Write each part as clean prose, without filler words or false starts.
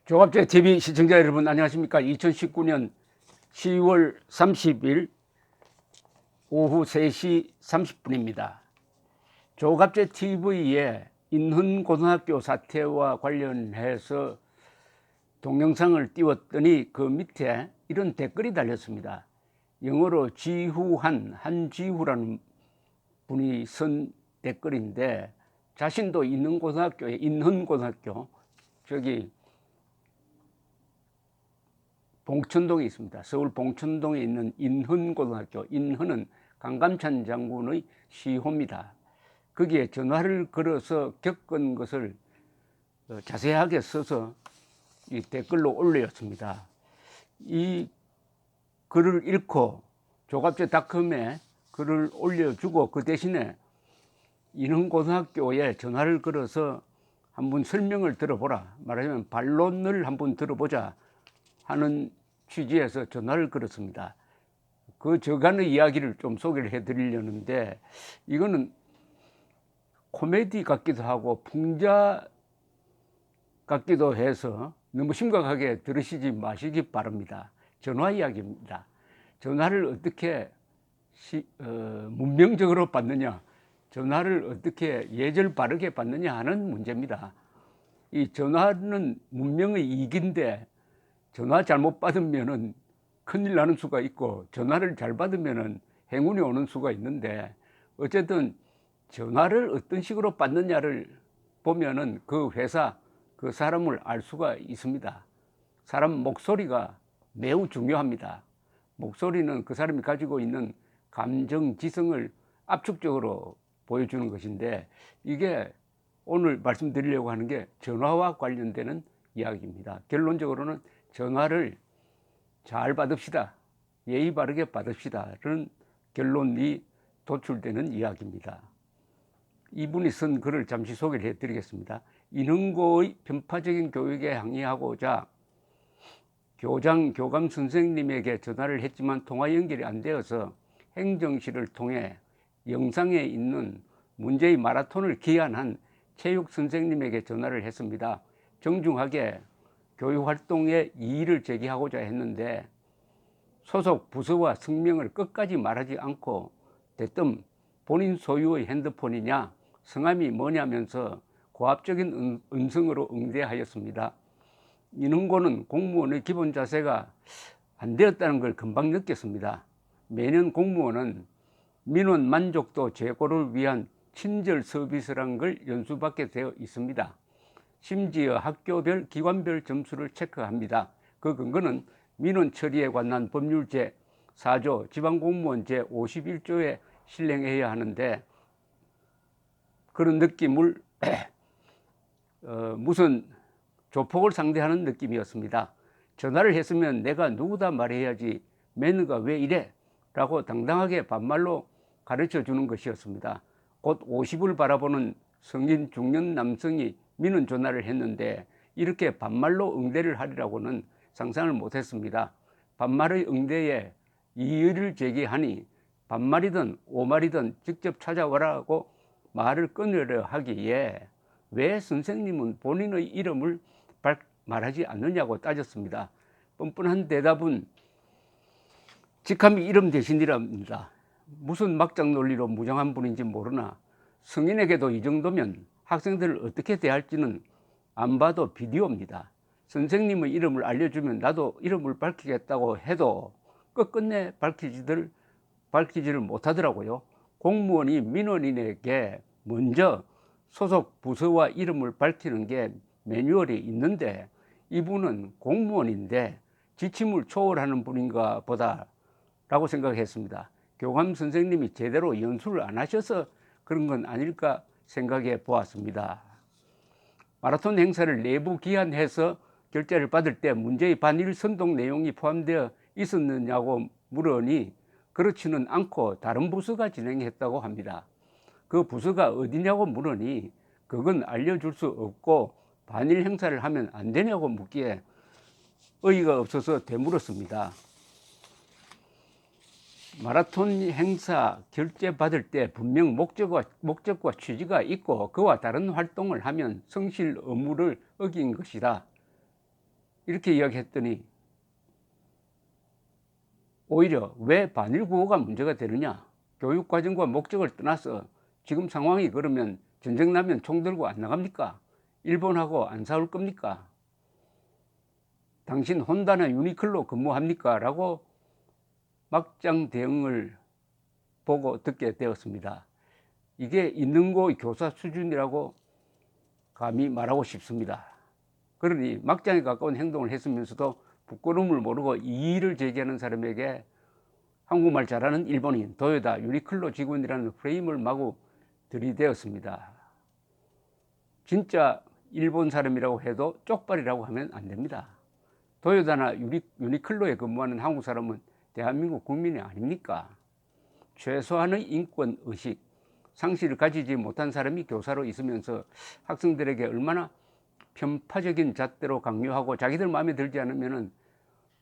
조갑제 TV 시청자 여러분 안녕하십니까? 2019년 10월 30일 오후 3시 30분입니다. 조갑제 TV의 인훈고등학교 사태와 관련해서 동영상을 띄웠더니 그 밑에 이런 댓글이 달렸습니다. 영어로 지후한 한지후라는 분이 쓴 댓글인데, 자신도 인훈고등학교에 인훈고등학교 저기 봉천동에 있습니다. 서울 봉천동에 있는 인훈고등학교. 인훈은 강감찬 장군의 시호입니다. 거기에 전화를 걸어서 겪은 것을 자세하게 써서 이 댓글로 올렸습니다. 이 글을 읽고 조갑제닷컴에 글을 올려주고 그 대신에 인훈고등학교에 전화를 걸어서 한번 설명을 들어보라, 말하자면 반론을 한번 들어보자 하는 취지에서 전화를 걸었습니다. 그 저간의 이야기를 좀 소개를 해드리려는데, 이거는 코미디 같기도 하고 풍자 같기도 해서 너무 심각하게 들으시지 마시기 바랍니다. 전화 이야기입니다. 전화를 어떻게 문명적으로 받느냐, 전화를 어떻게 예절 바르게 받느냐 하는 문제입니다. 이 전화는 문명의 이익인데, 전화 잘못 받으면은 큰일 나는 수가 있고, 전화를 잘 받으면은 행운이 오는 수가 있는데, 어쨌든 전화를 어떤 식으로 받느냐를 보면은 그 회사, 그 사람을 알 수가 있습니다. 사람 목소리가 매우 중요합니다. 목소리는 그 사람이 가지고 있는 감정, 지성을 압축적으로 보여주는 것인데, 이게 오늘 말씀드리려고 하는 게 전화와 관련되는 이야기입니다. 결론적으로는 전화를 잘 받읍시다, 예의 바르게 받읍시다, 그런 결론이 도출되는 이야기입니다. 이분이 쓴 글을 잠시 소개를 해드리겠습니다. 인훈고의 편파적인 교육에 항의하고자 교장, 교감 선생님에게 전화를 했지만 통화 연결이 안 되어서 행정실을 통해 영상에 있는 문제의 마라톤을 기한한 체육 선생님에게 전화를 했습니다. 정중하게 교육활동에 이의를 제기하고자 했는데, 소속 부서와 성명을 끝까지 말하지 않고 대뜸 본인 소유의 핸드폰이냐, 성함이 뭐냐면서 고압적인 음성으로 응대하였습니다. 인훈고는 공무원의 기본 자세가 안 되었다는 걸 금방 느꼈습니다. 매년 공무원은 민원 만족도 제고를 위한 친절 서비스라는 걸 연수받게 되어 있습니다. 심지어 학교별, 기관별 점수를 체크합니다. 그 근거는 민원 처리에 관한 법률 제4조, 지방공무원 제51조에 실행해야 하는데, 그런 느낌을 무슨 조폭을 상대하는 느낌이었습니다. 전화를 했으면 내가 누구다 말해야지 매너가 왜 이래? 라고 당당하게 반말로 가르쳐 주는 것이었습니다. 곧 50을 바라보는 성인 중년 남성이 민원 전화를 했는데, 이렇게 반말로 응대를 하리라고는 상상을 못했습니다. 반말의 응대에 이의를 제기하니 반말이든 오말이든 직접 찾아와라고 말을 끊으려 하기에 왜 선생님은 본인의 이름을 말하지 않느냐고 따졌습니다. 뻔뻔한 대답은 직함이 이름 대신이랍니다. 무슨 막장 논리로 무장한 분인지 모르나 성인에게도 이 정도면 학생들을 어떻게 대할지는 안 봐도 비디오입니다. 선생님의 이름을 알려주면 나도 이름을 밝히겠다고 해도 끝끝내 밝히지를 못하더라고요. 공무원이 민원인에게 먼저 소속 부서와 이름을 밝히는 게 매뉴얼이 있는데, 이분은 공무원인데 지침을 초월하는 분인가 보다 라고 생각했습니다. 교감 선생님이 제대로 연수를 안 하셔서 그런 건 아닐까 생각해 보았습니다. 마라톤 행사를 내부 기한해서 결제를 받을 때 문제의 반일 선동 내용이 포함되어 있었느냐고 물으니 그렇지는 않고 다른 부서가 진행했다고 합니다. 그 부서가 어디냐고 물으니 그건 알려줄 수 없고 반일 행사를 하면 안 되냐고 묻기에 어이가 없어서 되물었습니다. 마라톤 행사 결제 받을 때 분명 목적과 취지가 있고 그와 다른 활동을 하면 성실 의무를 어긴 것이다. 이렇게 이야기했더니 오히려 왜 반일구호가 문제가 되느냐, 교육과정과 목적을 떠나서 지금 상황이 그러면 전쟁 나면 총 들고 안 나갑니까? 일본하고 안 싸울 겁니까? 당신 혼다나 유니클로 근무합니까? 라고 막장 대응을 보고 듣게 되었습니다. 이게 있는고 교사 수준이라고 감히 말하고 싶습니다. 그러니 막장에 가까운 행동을 했으면서도 부끄러움을 모르고 이의를 제기하는 사람에게 한국말 잘하는 일본인, 도요타, 유니클로 직원이라는 프레임을 마구 들이대었습니다. 진짜 일본 사람이라고 해도 쪽발이라고 하면 안 됩니다. 도요타나 유니클로에 근무하는 한국 사람은 대한민국 국민이 아닙니까? 최소한의 인권의식, 상식을 가지지 못한 사람이 교사로 있으면서 학생들에게 얼마나 편파적인 잣대로 강요하고 자기들 마음에 들지 않으면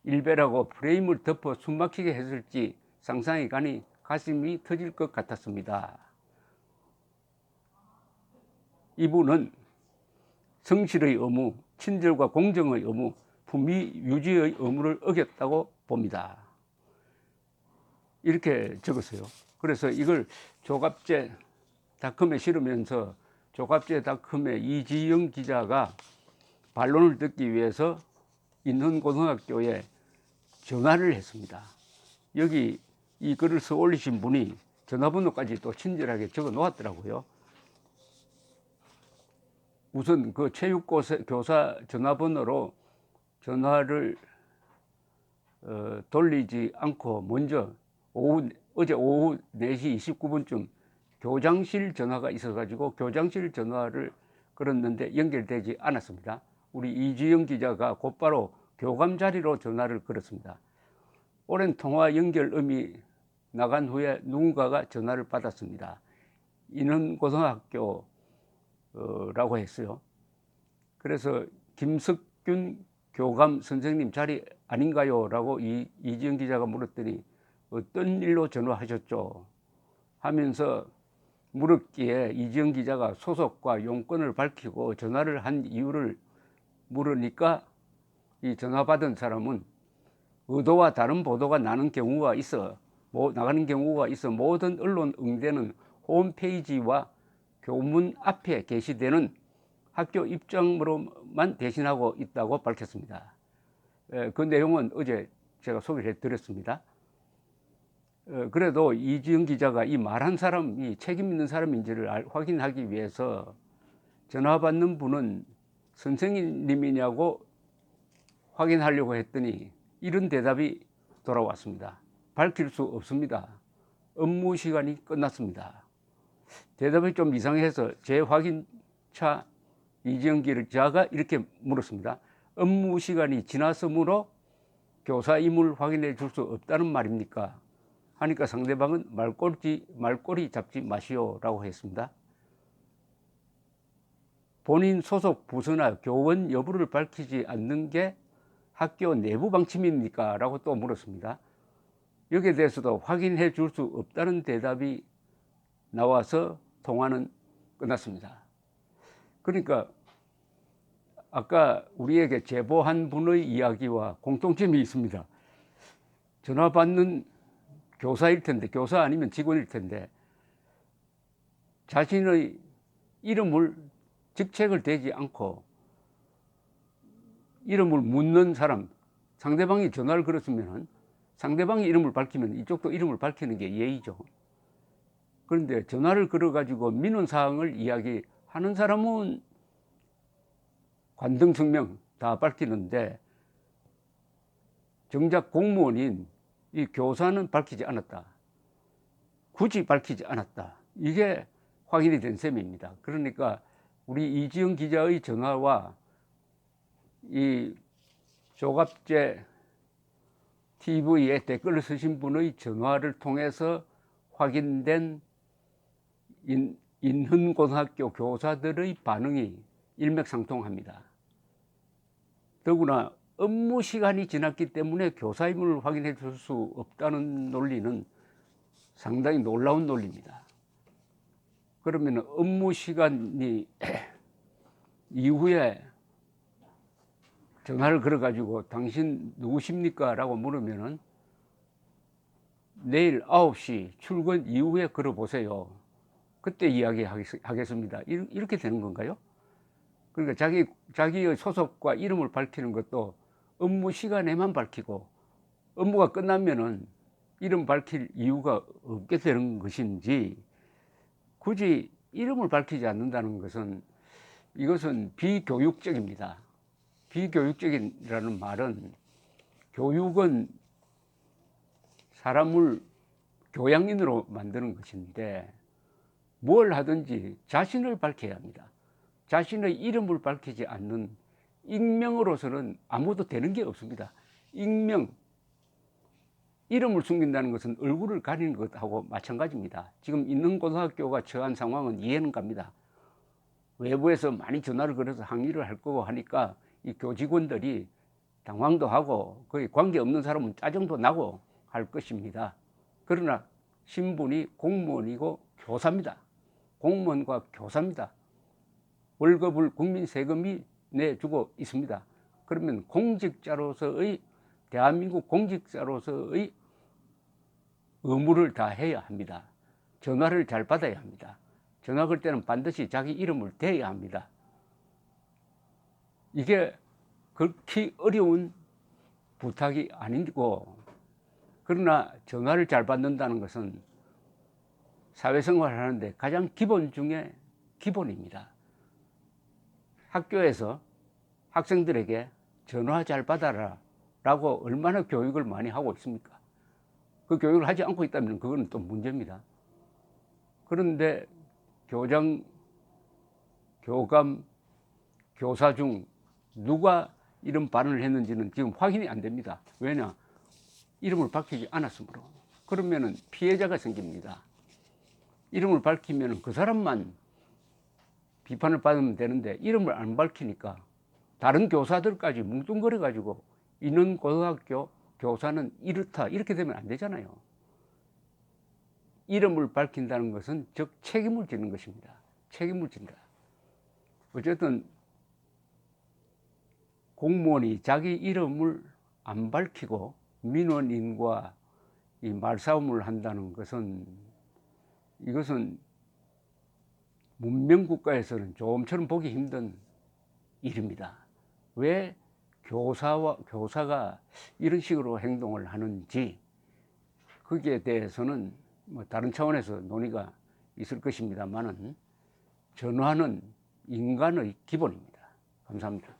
일배라고 프레임을 덮어 숨막히게 했을지 상상이 가니 가슴이 터질 것 같았습니다. 이분은 성실의 의무, 친절과 공정의 의무, 품위 유지의 의무를 어겼다고 봅니다. 이렇게 적었어요. 그래서 이걸 조갑제닷컴에 실으면서 조갑제닷컴의 이지영 기자가 반론을 듣기 위해서 인헌고등학교에 전화를 했습니다. 여기 이 글을 써 올리신 분이 전화번호까지 또 친절하게 적어 놓았더라고요. 우선 그 체육교사 전화번호로 전화를 돌리지 않고 먼저 어제 오후 4시 29분쯤 교장실 전화가 있어가지고 교장실 전화를 걸었는데 연결되지 않았습니다. 우리 이지영 기자가 곧바로 교감 자리로 전화를 걸었습니다. 오랜 통화 연결음이 나간 후에 누군가가 전화를 받았습니다. 인헌고등학교라고 했어요. 그래서 김석균 교감 선생님 자리 아닌가요? 라고 이지영 기자가 물었더니 어떤 일로 전화하셨죠? 하면서 물었기에 이지영 기자가 소속과 용건을 밝히고 전화를 한 이유를 물으니까 이 전화 받은 사람은 의도와 다른 보도가 나가는 경우가 있어 모든 언론 응대는 홈페이지와 교문 앞에 게시되는 학교 입장으로만 대신하고 있다고 밝혔습니다. 그 내용은 어제 제가 소개를 해드렸습니다. 그래도 이지영 기자가 이 말한 사람이 책임 있는 사람인지를 확인하기 위해서 전화 받는 분은 선생님이냐고 확인하려고 했더니 이런 대답이 돌아왔습니다. 밝힐 수 없습니다. 업무 시간이 끝났습니다. 대답이 좀 이상해서 재확인차 이지영 기자가 이렇게 물었습니다. 업무 시간이 지났으므로 교사임을 확인해 줄 수 없다는 말입니까? 하니까 상대방은 말꼬리 잡지 마시오라고 했습니다. 본인 소속 부서나 교원 여부를 밝히지 않는 게 학교 내부 방침입니까? 라고 또 물었습니다. 여기에 대해서도 확인해 줄 수 없다는 대답이 나와서 통화는 끝났습니다. 그러니까 아까 우리에게 제보한 분의 이야기와 공통점이 있습니다. 전화 받는 교사일 텐데, 교사 아니면 직원일 텐데 자신의 이름을 직책을 대지 않고 이름을 묻는 사람, 상대방이 전화를 걸었으면 상대방이 이름을 밝히면 이쪽도 이름을 밝히는 게 예의죠. 그런데 전화를 걸어가지고 민원 사항을 이야기하는 사람은 관등성명 다 밝히는데 정작 공무원인 이 교사는 밝히지 않았다. 굳이 밝히지 않았다. 이게 확인이 된 셈입니다. 그러니까 우리 이지영 기자의 전화와 이 조갑제 TV에 댓글을 쓰신 분의 전화를 통해서 확인된 인헌고등학교 교사들의 반응이 일맥상통합니다. 더구나 업무 시간이 지났기 때문에 교사임을 확인해 줄 수 없다는 논리는 상당히 놀라운 논리입니다. 그러면 업무 시간이 이후에 전화를 걸어가지고 당신 누구십니까? 라고 물으면은 내일 9시 출근 이후에 걸어보세요. 그때 이야기하겠습니다. 이렇게 되는 건가요? 그러니까 자기의 소속과 이름을 밝히는 것도 업무 시간에만 밝히고 업무가 끝나면은 이름 밝힐 이유가 없게 되는 것인지, 굳이 이름을 밝히지 않는다는 것은 이것은 비교육적입니다. 비교육적이라는 말은, 교육은 사람을 교양인으로 만드는 것인데 뭘 하든지 자신을 밝혀야 합니다. 자신의 이름을 밝히지 않는 익명으로서는 아무것도 되는 게 없습니다. 익명, 이름을 숨긴다는 것은 얼굴을 가리는 것하고 마찬가지입니다. 지금 있는 고등학교가 처한 상황은 이해는 갑니다. 외부에서 많이 전화를 걸어서 항의를 할 거고 하니까 이 교직원들이 당황도 하고 거의 관계없는 사람은 짜증도 나고 할 것입니다. 그러나 신분이 공무원이고 교사입니다. 공무원과 교사입니다. 월급을 국민 세금이 내주고 있습니다. 그러면 공직자로서의, 대한민국 공직자로서의 의무를 다해야 합니다. 전화를 잘 받아야 합니다. 전화 걸 때는 반드시 자기 이름을 대야 합니다. 이게 그렇게 어려운 부탁이 아니고, 그러나 전화를 잘 받는다는 것은 사회생활을 하는데 가장 기본 중에 기본입니다. 학교에서 학생들에게 전화 잘 받아라 라고 얼마나 교육을 많이 하고 있습니까? 그 교육을 하지 않고 있다면 그건 또 문제입니다. 그런데 교장, 교감, 교사 중 누가 이런 발언을 했는지는 지금 확인이 안 됩니다. 왜냐? 이름을 밝히지 않았으므로. 그러면은 피해자가 생깁니다. 이름을 밝히면 그 사람만 비판을 받으면 되는데 이름을 안 밝히니까 다른 교사들까지 뭉뚱거려 가지고 있는 고등학교 교사는 이렇다, 이렇게 되면 안 되잖아요. 이름을 밝힌다는 것은 즉 책임을 지는 것입니다. 책임을 진다. 어쨌든 공무원이 자기 이름을 안 밝히고 민원인과 이 말싸움을 한다는 것은, 이것은 문명국가에서는 조금처럼 보기 힘든 일입니다. 왜 교사가 이런 식으로 행동을 하는지, 거기에 대해서는 뭐 다른 차원에서 논의가 있을 것입니다만은, 전화는 인간의 기본입니다. 감사합니다.